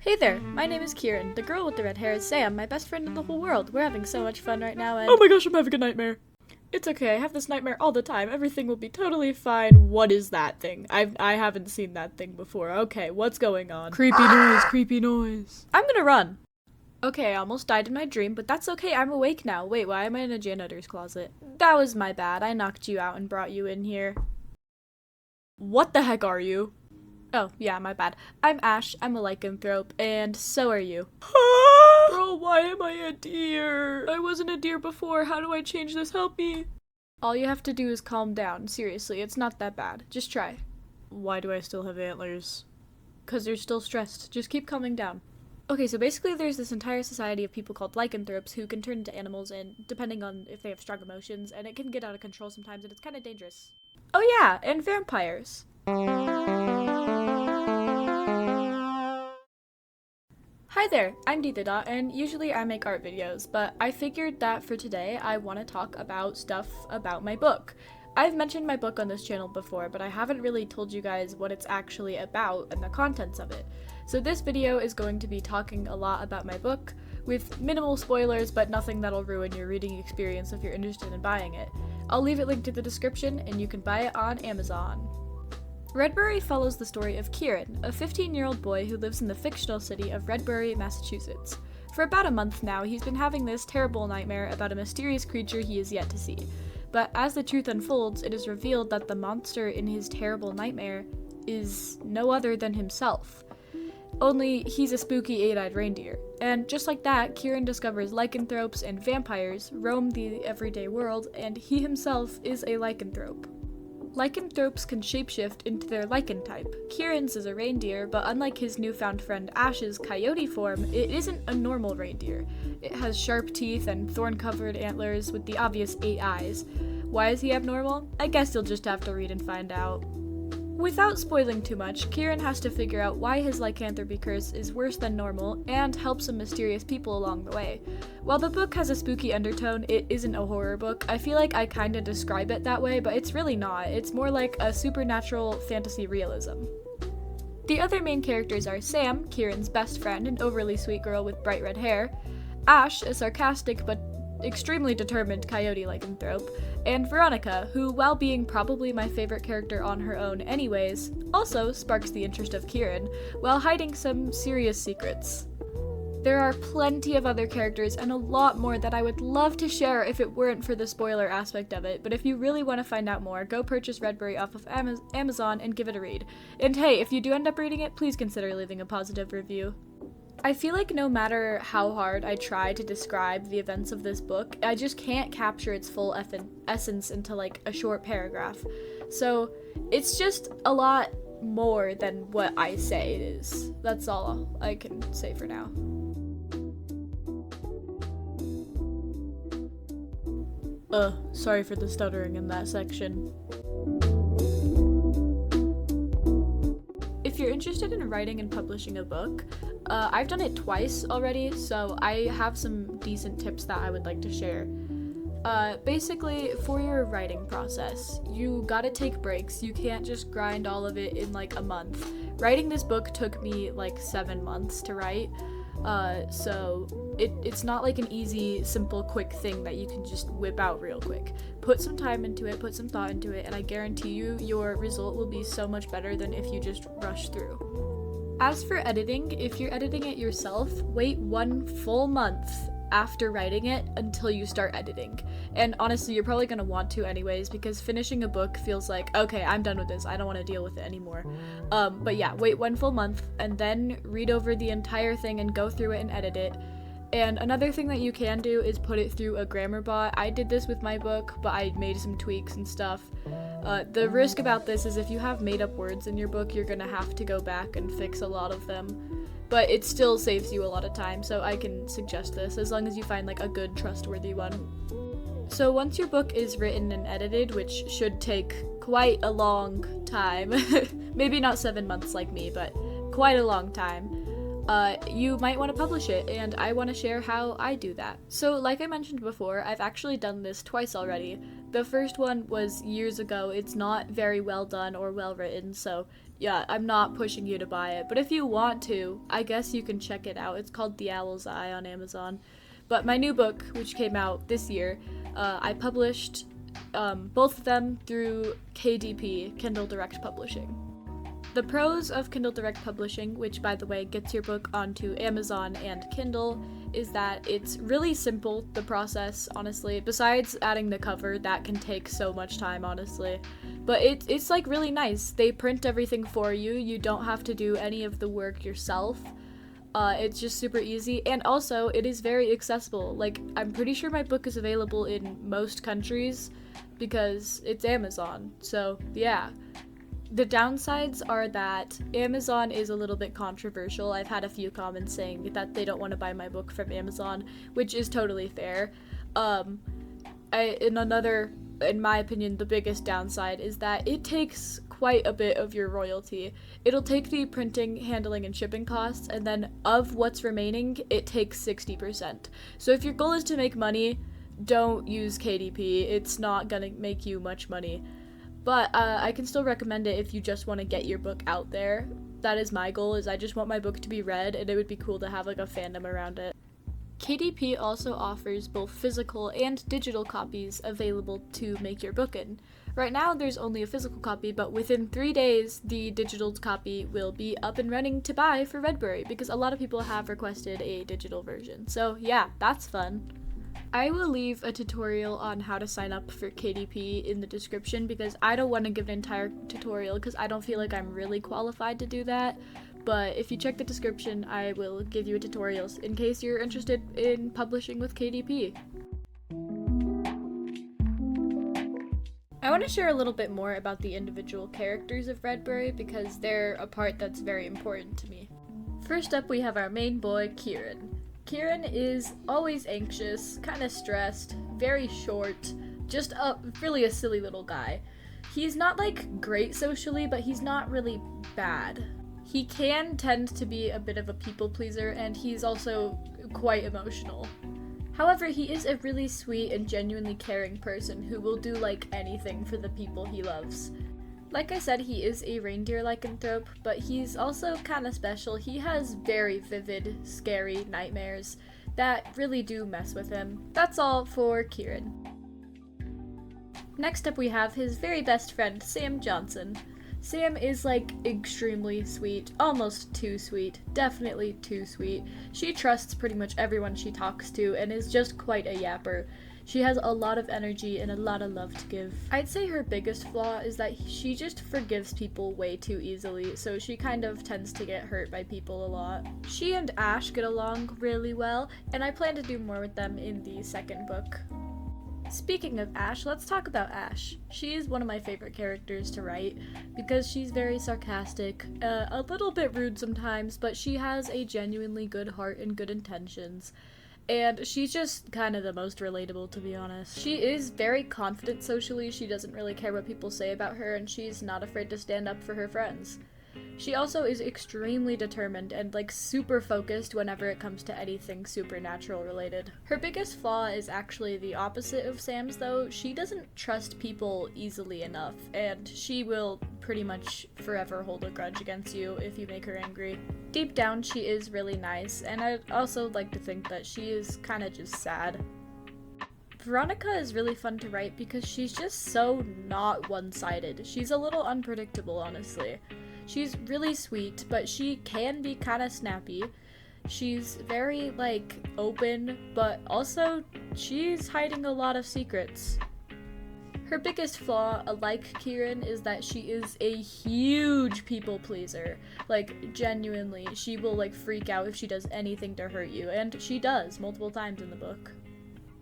Hey there, my name is Kieran. The girl with the red hair is Sam, my best friend in the whole world. We're having so much fun right now and— Oh my gosh, I'm having a nightmare. It's okay, I have this nightmare all the time. Everything will be totally fine. What is that thing? I haven't seen that thing before. Okay, what's going on? Creepy noise, creepy noise. I'm gonna run. Okay, I almost died in my dream, but that's okay, I'm awake now. Wait, why am I in a janitor's closet? That was my bad. I knocked you out and brought you in here. What the heck are you? Oh, yeah, my bad. I'm Ash, I'm a lycanthrope, and so are you. Bro, why am I a deer? I wasn't a deer before. How do I change this? Help me. All you have to do is calm down. Seriously, it's not that bad. Just try. Why do I still have antlers? 'Cause you're still stressed. Just keep calming down. Okay, so basically there's this entire society of people called lycanthropes who can turn into animals, and depending on if they have strong emotions, and it can get out of control sometimes, and it's kind of dangerous. Oh yeah, and vampires. Hi there, I'm Dita, and usually I make art videos, but I figured that for today I want to talk about stuff about my book. I've mentioned my book on this channel before, but I haven't really told you guys what it's actually about and the contents of it. So this video is going to be talking a lot about my book, with minimal spoilers, but nothing that'll ruin your reading experience if you're interested in buying it. I'll leave it linked in the description, and you can buy it on Amazon. Redbury follows the story of Kieran, a 15-year-old boy who lives in the fictional city of Redbury, Massachusetts. For about a month now, he's been having this terrible nightmare about a mysterious creature he is yet to see. But as the truth unfolds, it is revealed that the monster in his terrible nightmare is no other than himself. Only he's a spooky eight-eyed reindeer. And just like that, Kieran discovers lycanthropes and vampires roam the everyday world, and he himself is a lycanthrope. Lycanthropes can shapeshift into their lycan type. Kieran's is a reindeer, but unlike his newfound friend Ash's coyote form, it isn't a normal reindeer. It has sharp teeth and thorn-covered antlers with the obvious 8 eyes. Why is he abnormal? I guess you'll just have to read and find out. Without spoiling too much, Kieran has to figure out why his lycanthropy curse is worse than normal and help some mysterious people along the way. While the book has a spooky undertone, it isn't a horror book. I feel like I kinda describe it that way, but it's really not. It's more like a supernatural fantasy realism. The other main characters are Sam, Kieran's best friend, an overly sweet girl with bright red hair, Ash, a sarcastic but extremely determined coyote lycanthrope, and Veronica, who, while being probably my favorite character on her own anyways, also sparks the interest of Kieran, while hiding some serious secrets. There are plenty of other characters and a lot more that I would love to share if it weren't for the spoiler aspect of it, but if you really want to find out more, go purchase Redbury off of Amazon and give it a read. And hey, if you do end up reading it, please consider leaving a positive review. I feel like no matter how hard I try to describe the events of this book, I just can't capture its full essence into like a short paragraph. So it's just a lot more than what I say it is. That's all I can say for now. Sorry for the stuttering in that section. If you're interested in writing and publishing a book, I've done it twice already, so I have some decent tips that I would like to share. Basically, for your writing process, you gotta take breaks. You can't just grind all of it in like a month. Writing this book took me like 7 months to write, so it's not like an easy, simple, quick thing that you can just whip out real quick. Put some time into it, put some thought into it, and I guarantee you your result will be so much better than if you just rush through. As for editing, if you're editing it yourself, wait 1 full month after writing it until you start editing. And honestly, you're probably going to want to anyways, because finishing a book feels like, okay, I'm done with this, I don't want to deal with it anymore. But yeah, wait 1 full month, and then read over the entire thing and go through it and edit it. And another thing that you can do is put it through a grammar bot. I did this with my book, but I made some tweaks and stuff. The risk about this is if you have made up words in your book, you're gonna have to go back and fix a lot of them. But it still saves you a lot of time, so I can suggest this, as long as you find like a good, trustworthy one. So once your book is written and edited, which should take quite a long time, maybe not 7 months like me, but quite a long time, you might want to publish it, and I want to share how I do that. So like I mentioned before, I've actually done this twice already. The first one was years ago. It's not very well done or well written, so yeah, I'm not pushing you to buy it. But if you want to, I guess you can check it out. It's called The Owl's Eye on Amazon. But my new book, which came out this year, I published both of them through KDP, Kindle Direct Publishing. The pros of Kindle Direct Publishing, which by the way gets your book onto Amazon and Kindle, is that it's really simple, the process, honestly. Besides adding the cover, that can take so much time, honestly. But it's like really nice. They print everything for you. You don't have to do any of the work yourself. It's just super easy, and also it is very accessible. Like, I'm pretty sure my book is available in most countries because it's Amazon. So yeah. The downsides are that Amazon is a little bit controversial. I've had a few comments saying that they don't want to buy my book from Amazon, which is totally fair. In my opinion, the biggest downside is that it takes quite a bit of your royalty. It'll take the printing, handling, and shipping costs, and then of what's remaining, it takes 60%. So if your goal is to make money, don't use KDP. It's not gonna make you much money. But I can still recommend it if you just want to get your book out there. That is my goal, is I just want my book to be read, and it would be cool to have like a fandom around it. KDP also offers both physical and digital copies available to make your book in. Right now there's only a physical copy, but within 3 days the digital copy will be up and running to buy for Redbury, because a lot of people have requested a digital version. So yeah, that's fun. I will leave a tutorial on how to sign up for KDP in the description, because I don't want to give an entire tutorial because I don't feel like I'm really qualified to do that. But if you check the description, I will give you a tutorial in case you're interested in publishing with KDP. I want to share a little bit more about the individual characters of Redbury because they're a part that's very important to me. First up, we have our main boy, Kieran. Kieran is always anxious, kind of stressed, very short, just really a silly little guy. He's not like great socially, but he's not really bad. He can tend to be a bit of a people pleaser, and he's also quite emotional. However, he is a really sweet and genuinely caring person who will do like anything for the people he loves. Like I said, he is a reindeer lycanthrope, but he's also kind of special. He has very vivid, scary nightmares that really do mess with him. That's all for Kieran. Next up we have his very best friend, Sam Johnson. Sam is like extremely sweet, almost too sweet, definitely too sweet. She trusts pretty much everyone she talks to and is just quite a yapper. She has a lot of energy and a lot of love to give. I'd say her biggest flaw is that she just forgives people way too easily, so she kind of tends to get hurt by people a lot. She and Ash get along really well, and I plan to do more with them in the second book. Speaking of Ash, let's talk about Ash. She is one of my favorite characters to write because she's very sarcastic, a little bit rude sometimes, but she has a genuinely good heart and good intentions. And she's just kind of the most relatable, to be honest. She is very confident socially, she doesn't really care what people say about her, and she's not afraid to stand up for her friends. She also is extremely determined and like super focused whenever it comes to anything supernatural related. Her biggest flaw is actually the opposite of Sam's though. She doesn't trust people easily enough, and she will pretty much forever hold a grudge against you if you make her angry. Deep down she is really nice, and I'd also like to think that she is kind of just sad. Veronica is really fun to write because she's just so not one-sided. She's a little unpredictable, honestly. She's really sweet, but she can be kind of snappy. She's very, like, open, but also she's hiding a lot of secrets. Her biggest flaw, like Kieran, is that she is a huge people pleaser. Like, genuinely, she will, like, freak out if she does anything to hurt you, and she does multiple times in the book.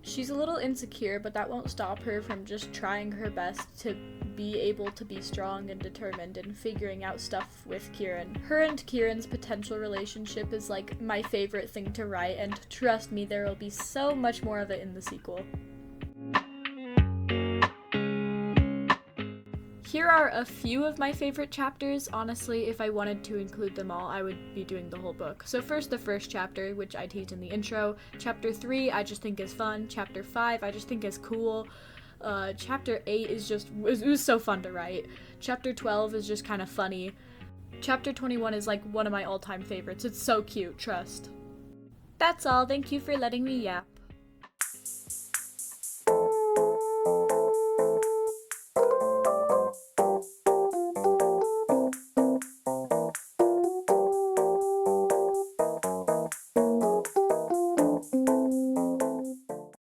She's a little insecure, but that won't stop her from just trying her best to be able to be strong and determined and figuring out stuff with Kieran. Her and Kieran's potential relationship is like my favorite thing to write, and trust me, there will be so much more of it in the sequel. Here are a few of my favorite chapters. Honestly, if I wanted to include them all, I would be doing the whole book. So first, the first chapter, which I teased in the intro. Chapter 3, I just think is fun. Chapter 5, I just think is cool. Chapter 8 is just, it was so fun to write. Chapter 12 is just kind of funny. Chapter 21 is like one of my all-time favorites. It's so cute, trust. That's all. Thank you for letting me yap.